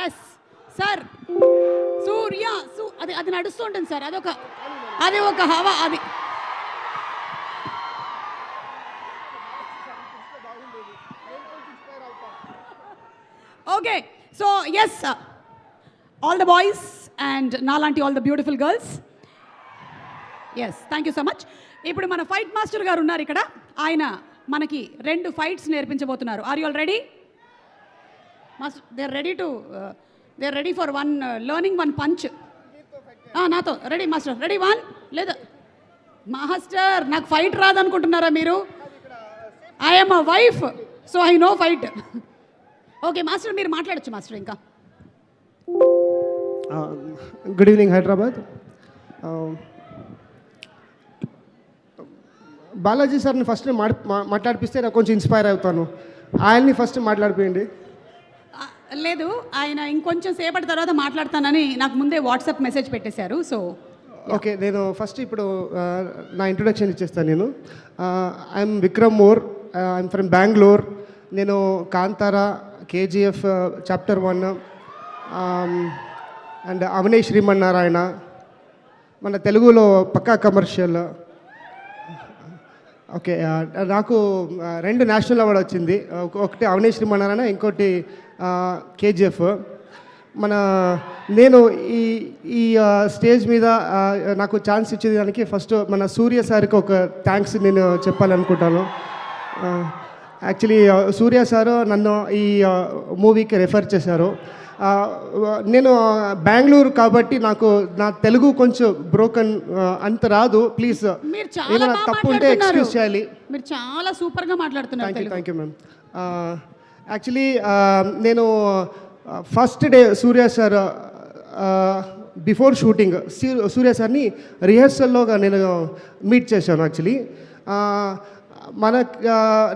Yes sir. సూర్య అది అది నడుస్తూ ఉంటుంది సార్. అది ఒక హవా అది. Okay, so yes, all the boys and నాలాంటి all the beautiful girls, yes, thank you so much. ఇప్పుడు మన ఫైట్ మాస్టర్ గారు ఉన్నారు ఇక్కడ. ఆయన మనకి 2 ఫైట్స్ నేర్పించబోతున్నారు. Are you all ready? Master, they are ready for one learning one punch. నాతో రెడీ మాస్టర్? రెడీ 1 లేదా మాస్టర్? నాకు ఫైట్ రాదనుకుంటున్నారా మీరు? I'm a wife, so I no fight. Okay master, మీరు మాట్లాడచ్చు మాస్టర్. ఇంకా గుడ్ ఈవినింగ్ హైదరాబాద్. బాలాజీ సార్ని ఫస్ట్ మాట్లాడిపిస్తే నాకు కొంచెం ఇన్స్పైర్ అవుతాను. ఆయన్ని ఫస్ట్ మాట్లాడిపోయింది. లేదు, ఆయన ఇంకొంచెం సేపటి తర్వాత మాట్లాడతానని నాకు ముందే వాట్సాప్ మెసేజ్ పెట్టేశారు. సో ఓకే, నేను ఫస్ట్ ఇప్పుడు నా ఇంట్రొడక్షన్ ఇచ్చేస్తాను. నేను I'm Vikram more, I'm from Bengaluru. నేను కాంతారా, కేజీఎఫ్ చాప్టర్ 1 అండ్ అవనీ శ్రీమన్నారాయణ, మన తెలుగులో పక్కా కమర్షియల్. ఓకే, నాకు 2 నేషనల్ అవార్డు వచ్చింది. ఒకటి అవనీ శ్రీమన్నారాయణ, ఇంకోటి కేజీఎఫ్. నేను ఈ స్టేజ్ మీద నాకు ఛాన్స్ ఇచ్చేదానికి ఫస్ట్ మన సూర్య సార్కి ఒక థ్యాంక్స్ నేను చెప్పాలనుకుంటాను. యాక్చువల్లీ సూర్య సారు నన్ను ఈ మూవీకి రెఫర్ చేశారు. నేను బెంగళూరు కాబట్టి నాకు నా తెలుగు కొంచెం బ్రోకన్, అంత రాదు. ప్లీజ్ ఏమైనా తప్పు ఉంటే ఎక్స్క్యూజ్ చేయాలి. మీరు చాలా సూపర్గా మాట్లాడుతున్నారు. Thank you ma'am. యాక్చువల్లీ నేను ఫస్ట్ డే సూర్య సార్ బిఫోర్ షూటింగ్ సూర్య సార్ని రిహర్సల్లోగా నేను మీట్ చేశాను. యాక్చువల్లీ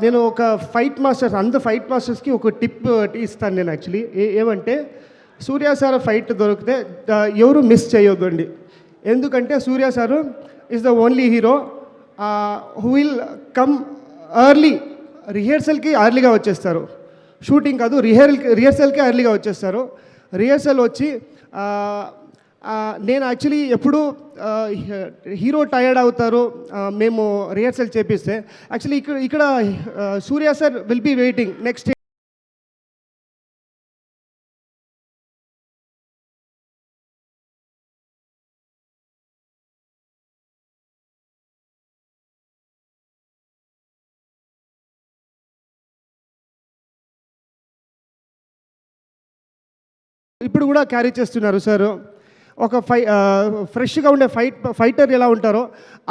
నేను ఒక ఫైట్ మాస్టర్స్, ఫైట్ మాస్టర్స్కి ఒక టిప్ ఇస్తాను నేను. యాక్చువల్లీ ఏమంటే సూర్య సార్ ఫైట్ దొరికితే ఎవరు మిస్ చేయొద్దండి. ఎందుకంటే Surya sir is the only hero who will come early. రిహర్సల్కి ఎర్లీగా వచ్చేస్తారు, షూటింగ్ కాదు రిహర్సల్కి ఎర్లీగా వచ్చేస్తారు. రిహర్సల్ వచ్చి నేను యాక్చువల్లీ ఎప్పుడు హీరో టైర్డ్ అవుతారు మేము రిహర్సల్ చేపిస్తే. యాక్చువల్లీ ఇక్కడ Surya sir will be waiting next. ఇప్పుడు కూడా క్యారీ చేస్తున్నారు సార్. ఒక ఫ్రెష్గా ఉండే ఫైటర్ ఎలా ఉంటారో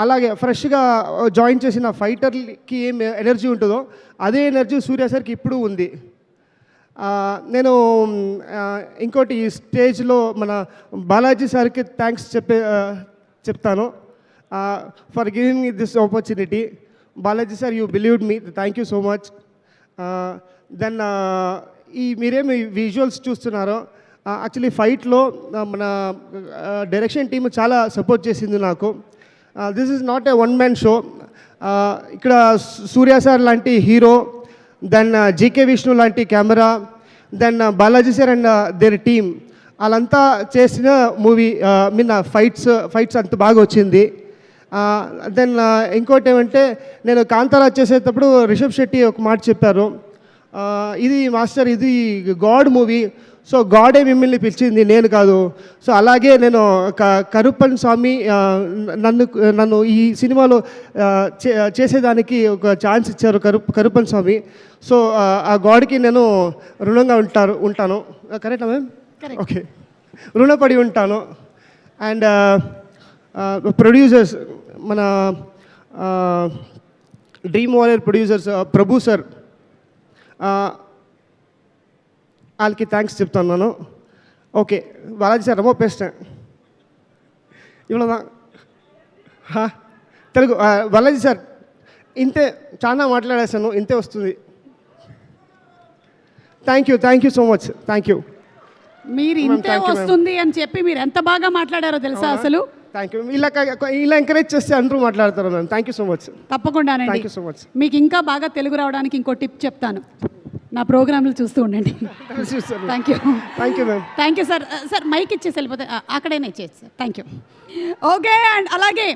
అలాగే ఫ్రెష్గా జాయిన్ చేసిన ఫైటర్కి ఏం ఎనర్జీ ఉంటుందో అదే ఎనర్జీ సూర్య సార్కి ఇప్పుడు ఉంది. నేను ఇంకోటి ఈ స్టేజ్లో మన బాలాజీ సార్కి థ్యాంక్స్ చెప్తాను for giving me this opportunity. Balaji sir, you believed me, thank you so much. Then మీరేమి విజువల్స్ చూస్తున్నారో, యాక్చువల్లీ ఫైట్లో మన డైరెక్షన్ టీమ్ చాలా సపోర్ట్ చేసింది నాకు. This is not a one man show. ఇక్కడ సూర్య సార్ లాంటి హీరో, దెన్ జీకే విష్ణు లాంటి camera, then Balaji sir and their team, వాళ్ళంతా చేసిన మూవీ ఫైట్స్ అంత బాగా వచ్చింది. దెన్ ఇంకోటి ఏమంటే నేను కాంతారా చేసేటప్పుడు రిషబ్ శెట్టి ఒక మాట చెప్పారు, ఇది మాస్టర్ ఇది గాడ్ మూవీ, సో గాడే మిమ్మల్ని పిలిచింది, నేను కాదు. సో అలాగే నేను కరుప్పన్ స్వామి నన్ను ఈ సినిమాలో చేసేదానికి ఒక ఛాన్స్ ఇచ్చారు కరుప్పన్ స్వామి. సో ఆ గాడ్కి నేను రుణంగా ఉంటాను. కరెక్టా మ్యామ్? ఓకే, రుణపడి ఉంటాను. అండ్ ప్రొడ్యూసర్స్, మన డ్రీమ్ వారియర్ ప్రొడ్యూసర్స్ ప్రభు సార్, వాళ్ళకి థ్యాంక్స్ చెప్తున్నాను. ఓకే, బాలాజీ సార్ ரொம்ப பேசிட்டேன், ఇవ్వదా తెలుగు. బాలాజీ సార్ ఇంతే, చాలా మాట్లాడేశాను, ఇంతే వస్తుంది. Thank you so much. Thank you. మీరు ఇంతే వస్తుంది అని చెప్పి మీరు ఎంత బాగా మాట్లాడారో తెలుసా అసలు. Thank you. ఇలా ఎంకరేజ్ చేస్తే అందరూ మాట్లాడతారు ma'am. Thank you so much. తప్పకుండా. Thank you so much. మీకు ఇంకా బాగా తెలుగు రావడానికి ఇంకో టిప్ చెప్తాను. నా ప్రోగ్రాంలు చూస్తూ ఉండండి. Sir thank you. Thank you ma'am. Thank you sir. Sir mic ఇచ్చేసి వెళ్ళిపోతే అక్కడైనా ఇచ్చేసి sir. Thank you. Okay, and అలాగే